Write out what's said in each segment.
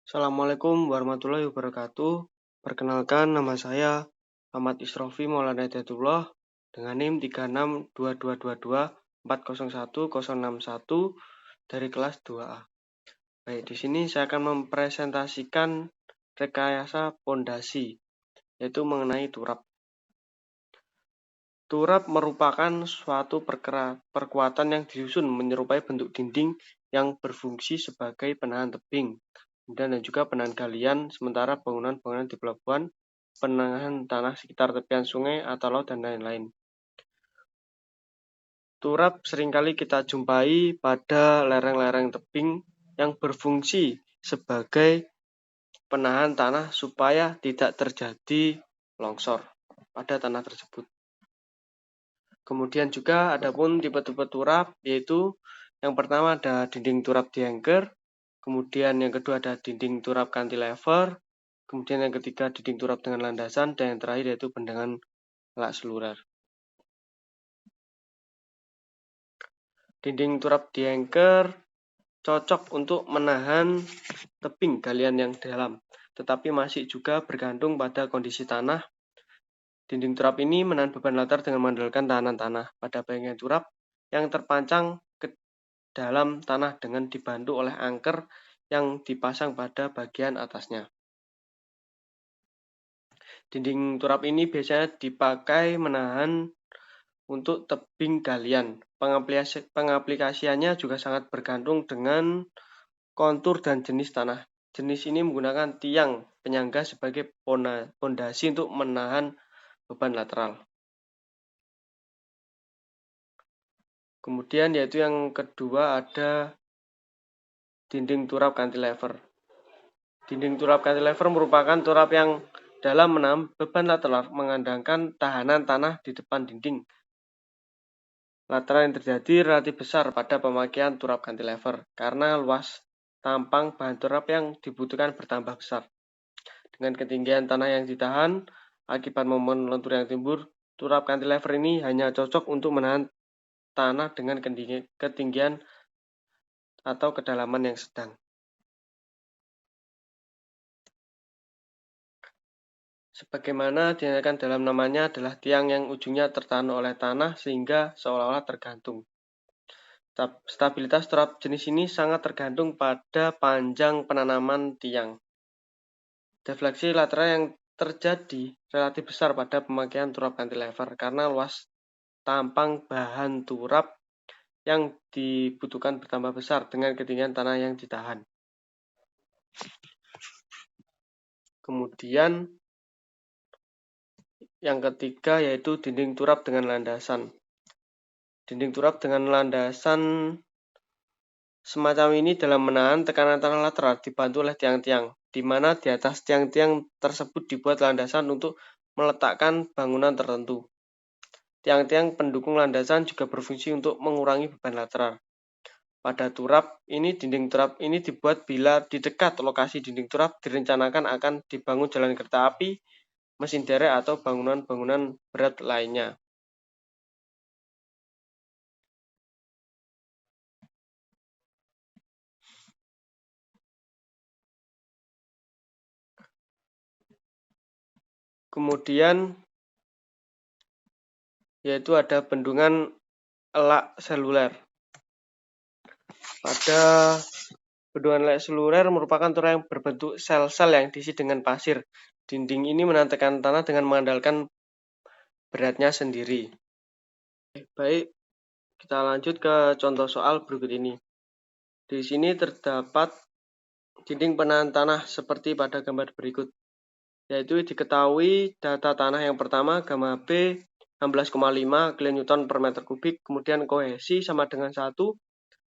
Assalamualaikum warahmatullahi wabarakatuh. Perkenalkan, nama saya Ahmad Isrofi Maulana Hidayatullah dengan NIM 362222401061 dari kelas 2A. Baik, di sini saya akan mempresentasikan rekayasa pondasi, yaitu mengenai turap. Turap merupakan suatu perkuatan yang disusun menyerupai bentuk dinding yang berfungsi sebagai penahan tebing, dan juga penahan galian, sementara bangunan-bangunan di pelabuhan, penahan tanah sekitar tepian sungai atau laut, dan lain-lain. Turap seringkali kita jumpai pada lereng-lereng tebing yang berfungsi sebagai penahan tanah supaya tidak terjadi longsor pada tanah tersebut. Kemudian juga ada pun tipe-tipe turap, yaitu yang pertama ada dinding turap dianchor, kemudian yang kedua ada dinding turap cantilever, kemudian yang ketiga dinding turap dengan landasan, dan yang terakhir yaitu bendangan lak seluler. Dinding turap dianchor cocok untuk menahan tebing galian yang dalam, tetapi masih juga bergantung pada kondisi tanah. Dinding turap ini menahan beban latar dengan mengandalkan tahanan tanah pada bagian turap yang terpancang ke dalam tanah dengan dibantu oleh anker yang dipasang pada bagian atasnya. Dinding turap ini biasanya dipakai menahan untuk tebing galian. Pengaplikasiannya juga sangat bergantung dengan kontur dan jenis tanah. Jenis ini menggunakan tiang penyangga sebagai pondasi untuk menahan beban lateral. Kemudian yaitu yang kedua ada dinding turap cantilever. Dinding turap cantilever merupakan turap yang dalam menahan beban lateral mengandalkan tahanan tanah di depan dinding. Lateral yang terjadi relatif besar pada pemakaian turap cantilever karena luas tampang bahan turap yang dibutuhkan bertambah besar. Dengan ketinggian tanah yang ditahan akibat momen lentur yang timbul, turap cantilever ini hanya cocok untuk menahan tanah dengan ketinggian atau kedalaman yang sedang. Sebagaimana dinyatakan dalam namanya adalah tiang yang ujungnya tertahan oleh tanah sehingga seolah-olah tergantung. Stabilitas turap jenis ini sangat tergantung pada panjang penanaman tiang. Defleksi lateral yang terjadi relatif besar pada pemakaian turap cantilever karena luas tampang bahan turap yang dibutuhkan bertambah besar dengan ketinggian tanah yang ditahan. Kemudian yang ketiga yaitu dinding turap dengan landasan. Dinding turap dengan landasan semacam ini dalam menahan tekanan tanah lateral dibantu oleh tiang-tiang, di mana di atas tiang-tiang tersebut dibuat landasan untuk meletakkan bangunan tertentu. Tiang-tiang pendukung landasan juga berfungsi untuk mengurangi beban lateral. Pada turap ini, dinding turap ini dibuat bila di dekat lokasi dinding turap direncanakan akan dibangun jalan kereta api, mesin derek, atau bangunan-bangunan berat lainnya. Kemudian yaitu ada bendungan lak seluler. Pada bendungan lak seluler merupakan turap yang berbentuk sel-sel yang diisi dengan pasir. Dinding ini menahan tekanan tanah dengan mengandalkan beratnya sendiri. Baik, kita lanjut ke contoh soal berikut ini. Di sini terdapat dinding penahan tanah seperti pada gambar berikut, yaitu diketahui data tanah yang pertama gamma B 16,5 kN per meter kubik, kemudian kohesi sama dengan 1,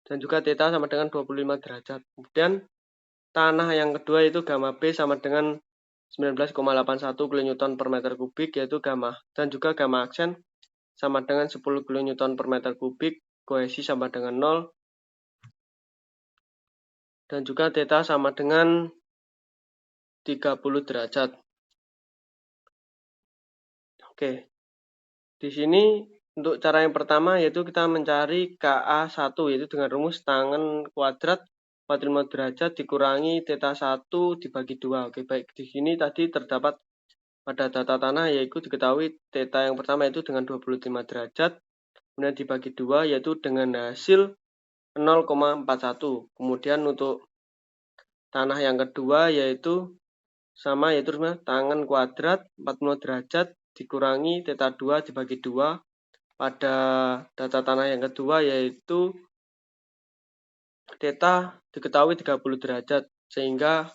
dan juga theta sama dengan 25 derajat. Kemudian tanah yang kedua itu gamma B sama dengan 19,81 kN per meter kubik, yaitu gamma, dan juga gamma aksen sama dengan 10 kN per meter kubik, kohesi sama dengan 0, dan juga theta sama dengan 30 derajat. Oke, di sini untuk cara yang pertama yaitu kita mencari KA1, yaitu dengan rumus tangen kuadrat 45 derajat dikurangi theta 1 dibagi 2. Oke, baik. Di sini tadi terdapat pada data tanah yaitu diketahui theta yang pertama yaitu dengan 25 derajat, kemudian dibagi 2 yaitu dengan hasil 0,41. Kemudian untuk tanah yang kedua yaitu sama yaitu tangen kuadrat 40 derajat dikurangi theta 2 dibagi 2. Pada data tanah yang kedua yaitu theta diketahui 30 derajat sehingga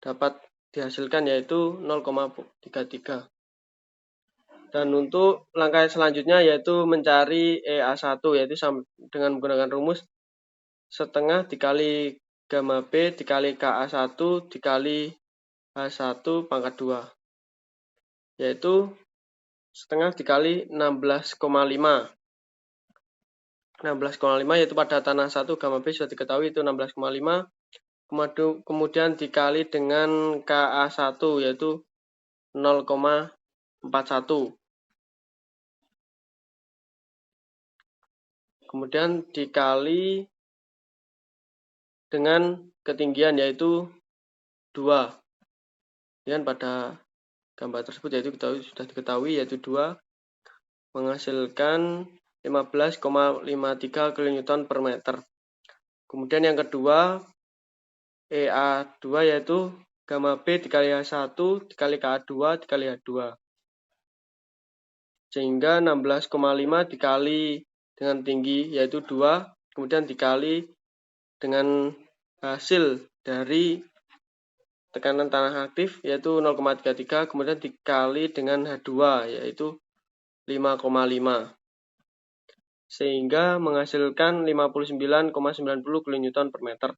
dapat dihasilkan yaitu 0,33. Dan untuk langkah selanjutnya yaitu mencari EA1 yaitu dengan menggunakan rumus setengah dikali gamma B dikali KA1 dikali H1 pangkat 2 yaitu setengah dikali 16,5. 16,5 yaitu pada tanah 1 gamma B sudah diketahui itu 16,5. Kemudian dikali dengan KA1 yaitu 0,41. Kemudian dikali dengan ketinggian yaitu 2. Dan pada gambar tersebut yaitu sudah diketahui yaitu 2 menghasilkan 15,53 kN per meter. Kemudian yang kedua EA2 yaitu gamma B dikali H1 dikali KA2 dikali H2. Sehingga 16,5 dikali dengan tinggi yaitu 2, kemudian dikali dengan hasil dari tekanan tanah aktif yaitu 0,33, kemudian dikali dengan H2 yaitu 5,5. Sehingga menghasilkan 59,90 kN per meter.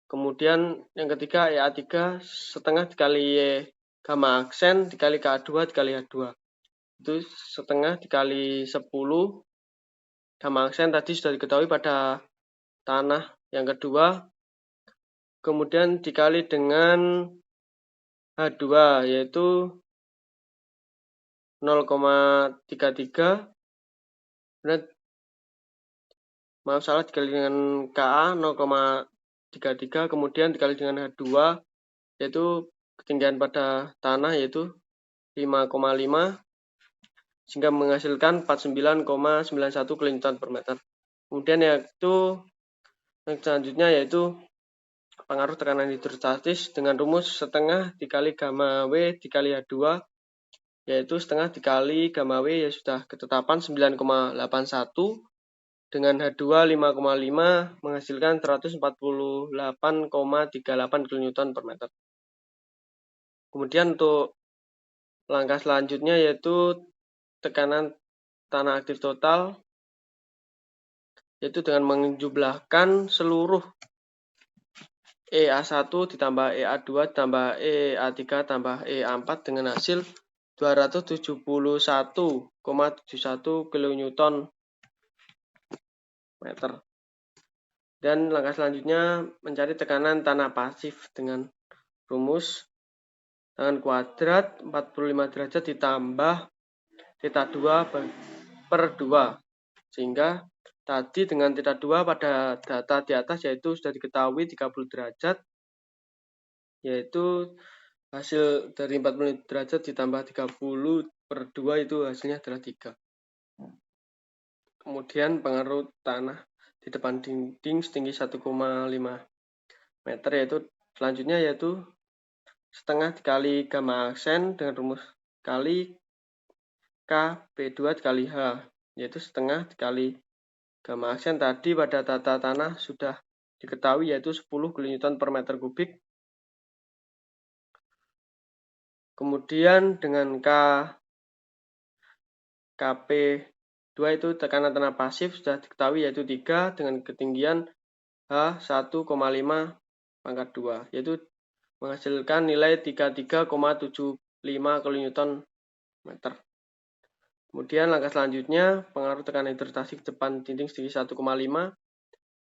Kemudian yang ketiga EA3 setengah dikali gamma aksen dikali KA2 dikali H2. Itu setengah dikali 10. Gamma aksen tadi sudah diketahui pada tanah yang kedua. Kemudian dikali dengan H2 yaitu 0,33. Maaf salah, dikali dengan KA 0,33, kemudian dikali dengan H2 yaitu ketinggian pada tanah yaitu 5,5 sehingga menghasilkan 49,91 kN per meter. Kemudian yaitu yang selanjutnya yaitu pengaruh tekanan hidrostatis dengan rumus setengah dikali gamma W dikali H2 yaitu setengah dikali gamma W ya sudah ketetapan 9,81 dengan H2 5,5 menghasilkan 148,38 kN per meter. Kemudian untuk langkah selanjutnya yaitu tekanan tanah aktif total yaitu dengan menjumlahkan seluruh EA1 ditambah EA2 ditambah EA3 tambah EA4 dengan hasil 271,71 kN meter. Dan langkah selanjutnya mencari tekanan tanah pasif dengan rumus tangan kuadrat 45 derajat ditambah theta 2 per 2. Sehingga tadi dengan theta 2 pada data di atas yaitu sudah diketahui 30 derajat. Yaitu hasil dari 40 derajat ditambah 30 per 2 itu hasilnya adalah 3. Kemudian pengaruh tanah di depan dinding setinggi 1,5 meter yaitu selanjutnya yaitu setengah dikali gamma aksen dengan rumus kali K P2 dikali H yaitu setengah dikali gamma aksen tadi pada tata tanah sudah diketahui yaitu 10 kN per meter kubik. Kemudian dengan KP2 itu tekanan tanah pasif sudah diketahui yaitu 3 dengan ketinggian H1,5 pangkat 2 yaitu menghasilkan nilai 33,75 kN meter. Kemudian langkah selanjutnya pengaruh tekanan hidrostatik depan dinding setinggi 1,5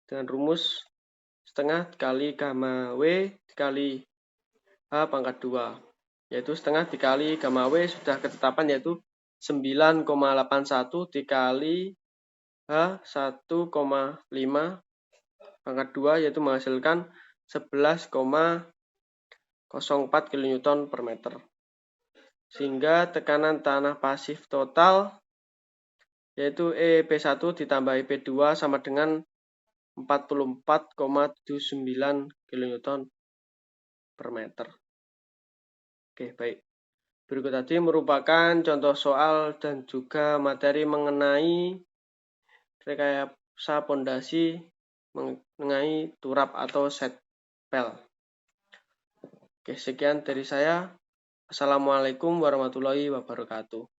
dengan rumus setengah dikali gamma W dikali H pangkat 2 yaitu setengah dikali gamma W sudah ketetapan yaitu 9,81 dikali H 1,5 pangkat 2 yaitu menghasilkan 11,04 kN per meter. Sehingga tekanan tanah pasif total yaitu EP1 ditambah EP2 sama dengan 44,79 kN per meter. Oke, baik. Berikut tadi merupakan contoh soal dan juga materi mengenai rekayasa pondasi mengenai turap atau setpel. Oke, sekian dari saya. Assalamualaikum warahmatullahi wabarakatuh.